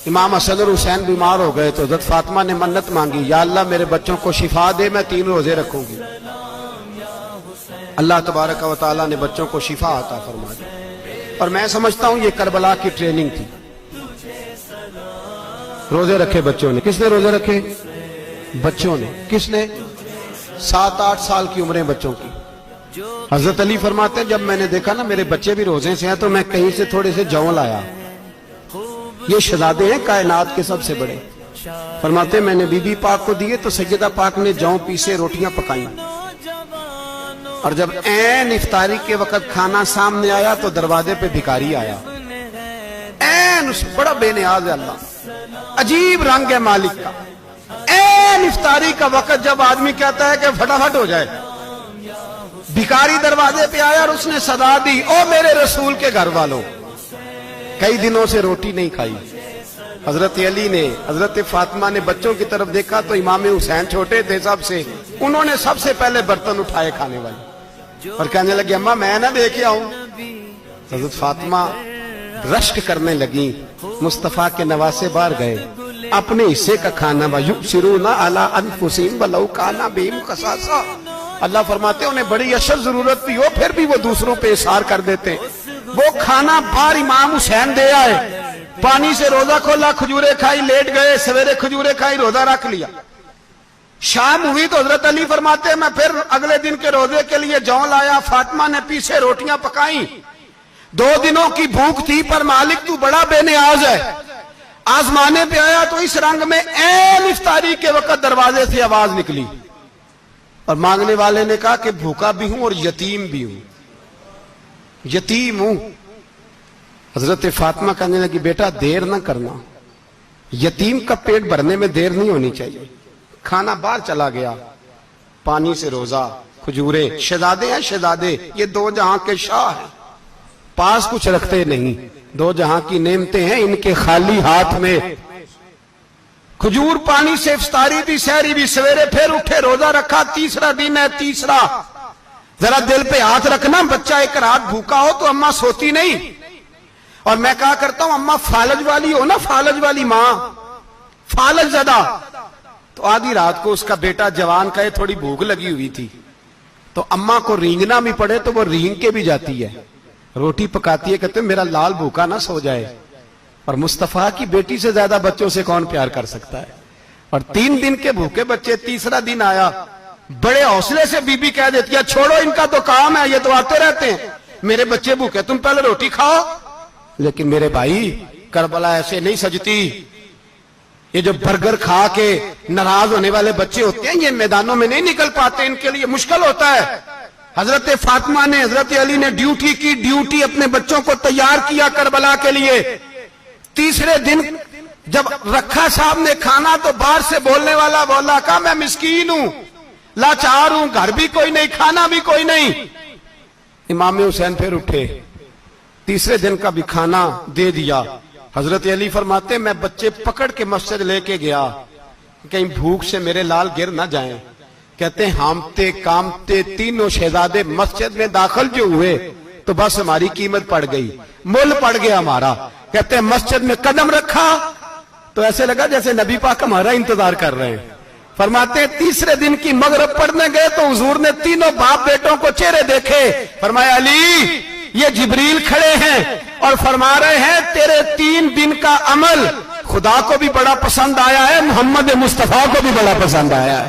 امام حسن اور حسین بیمار ہو گئے تو حضرت فاطمہ نے منت مانگی، یا اللہ میرے بچوں کو شفا دے، میں 3 روزے رکھوں گی۔ اللہ تبارک و تعالیٰ نے بچوں کو شفا عطا فرما دی۔ اور میں سمجھتا ہوں یہ کربلا کی ٹریننگ تھی۔ روزے رکھے بچوں نے۔ کس نے روزے رکھے؟ بچوں نے۔ کس نے؟ 7-8 سال کی عمریں بچوں کی۔ حضرت علی فرماتے ہیں جب میں نے دیکھا نا میرے بچے بھی روزے سے ہیں تو میں کہیں سے تھوڑے سے جوں لایا۔ یہ شہزادے ہیں کائنات کے سب سے بڑے۔ فرماتے ہیں میں نے بی بی پاک کو دیے تو سیدہ پاک نے جوں پیسے روٹیاں پکائیں، اور جب عین افطاری کے وقت کھانا سامنے آیا تو دروازے پہ بھکاری آیا۔ عین اس بڑا بے نیاز ہے اللہ، عجیب رنگ ہے مالک کا۔ عین افطاری کا وقت جب آدمی کہتا ہے کہ فٹافٹ ہو جائے، بھکاری دروازے پہ آیا اور اس نے صدا دی، او میرے رسول کے گھر والوں، کئی دنوں سے روٹی نہیں کھائی۔ حضرت علی نے، حضرت فاطمہ نے بچوں کی طرف دیکھا تو امام حسین چھوٹے تھے سب سے، انہوں نے سب سے پہلے برتن اٹھائے کھانے والے، اور کہنے لگے اماں میں نہ دے کے آؤں۔ حضرت فاطمہ رشک کرنے لگی، مصطفیٰ کے نواسے باہر گئے، اپنے حصے کا کھانا وَيُؤْثِرُونَ عَلَىٰ أَنفُسِهِمْ وَلَوْ كَانَ بِهِمْ خَصَاصَةٌ۔ اللہ فرماتے ہیں انہیں بڑی اشد ضرورت بھی ہو پھر بھی وہ دوسروں پہ اثار کر دیتے۔ وہ کھانا باہر امام حسین دے آئے، پانی سے روزہ کھولا، کھجورے کھائی، لیٹ گئے، سویرے کھجورے کھائی، روزہ رکھ لیا۔ شام ہوئی تو حضرت علی فرماتے ہیں میں پھر اگلے دن کے روزے کے لیے جوں لایا، فاطمہ نے پیچھے روٹیاں پکائیں۔ 2 دنوں کی بھوک تھی پر مالک تو بڑا بے نیاز ہے۔ آزمانے پہ آیا تو اس رنگ میں عین افطاری کے وقت دروازے سے آواز نکلی، اور مانگنے والے نے کہا کہ بھوکا بھی ہوں اور یتیم بھی ہوں، یتیم ہوں۔ حضرت فاطمہ کہنے لگی بیٹا دیر نہ کرنا، یتیم کا پیٹ بھرنے میں دیر نہیں ہونی چاہیے۔ کھانا باہر چلا گیا، پانی سے روزہ، کھجورے۔ شہزادے ہیں شہزادے، یہ 2 جہاں کے شاہ ہیں، پاس کچھ رکھتے نہیں، 2 جہاں کی نعمتیں ہیں ان کے خالی ہاتھ میں۔ کھجور پانی سے افطاری بھی، سحری بھی، سویرے پھر اٹھے، روزہ رکھا، تیسرا دن ہے، تیسرا۔ ذرا دل پہ ہاتھ رکھنا، بچہ ایک رات بھوکا ہو تو اماں سوتی نہیں۔ اور میں کہا کرتا ہوں اماں فالج والی ہو نا، فالج والی ماں، فالج زدہ، تو آدھی رات کو اس کا بیٹا جوان کا تھوڑی بھوک لگی ہوئی تھی تو اماں کو رینگنا بھی پڑے تو وہ رینگ کے بھی جاتی ہے، روٹی پکاتی ہے، کہتے ہیں میرا لال بھوکا نہ سو جائے۔ اور مصطفیٰ کی بیٹی سے زیادہ بچوں سے کون پیار کر سکتا ہے؟ اور 3 دن کے بھوکے بچے، تیسرا دن آیا، بڑے حوصلے سے بی بی کہہ دیتی ہے چھوڑو ان کا تو کام ہے، یہ تو آتے رہتے ہیں، میرے بچے بھوکے، تم پہلے روٹی کھاؤ۔ لیکن میرے بھائی کربلا ایسے نہیں سجتی۔ یہ جو برگر کھا کے ناراض ہونے والے بچے ہوتے ہیں یہ میدانوں میں نہیں نکل پاتے، ان کے لیے مشکل ہوتا ہے۔ حضرت فاطمہ نے، حضرت علی نے ڈیوٹی کی، ڈیوٹی اپنے بچوں کو تیار کیا کربلا کے لیے۔ تیسرے دن جب رکھا صاحب نے کھانا تو باہر سے بولنے والا بولا کہا میں مسکین ہوں، لاچار ہوں، گھر بھی کوئی نہیں، کھانا بھی کوئی نہیں۔ امام حسین پھر اٹھے، تیسرے دن کا بھی کھانا دے دیا۔ حضرت علی فرماتے میں بچے پکڑ کے مسجد لے کے گیا، کہیں بھوک سے میرے لال گر نہ جائیں۔ کہتے ہیں ہامتے کامتے تینوں شہزادے مسجد میں داخل جو ہوئے تو بس ہماری قیمت پڑ گئی، مول پڑ گیا ہمارا۔ کہتے ہیں مسجد میں قدم رکھا تو ایسے لگا جیسے نبی پاک ہمارا انتظار کر رہے ہیں۔ فرماتے ہیں تیسرے دن کی مغرب پڑھنے گئے تو حضور نے تینوں باپ بیٹوں کو چہرے دیکھے، فرمایا علی یہ جبریل کھڑے ہیں اور فرما رہے ہیں تیرے 3 دن کا عمل خدا کو بھی بڑا پسند آیا ہے، محمد مصطفیٰ کو بھی بڑا پسند آیا ہے۔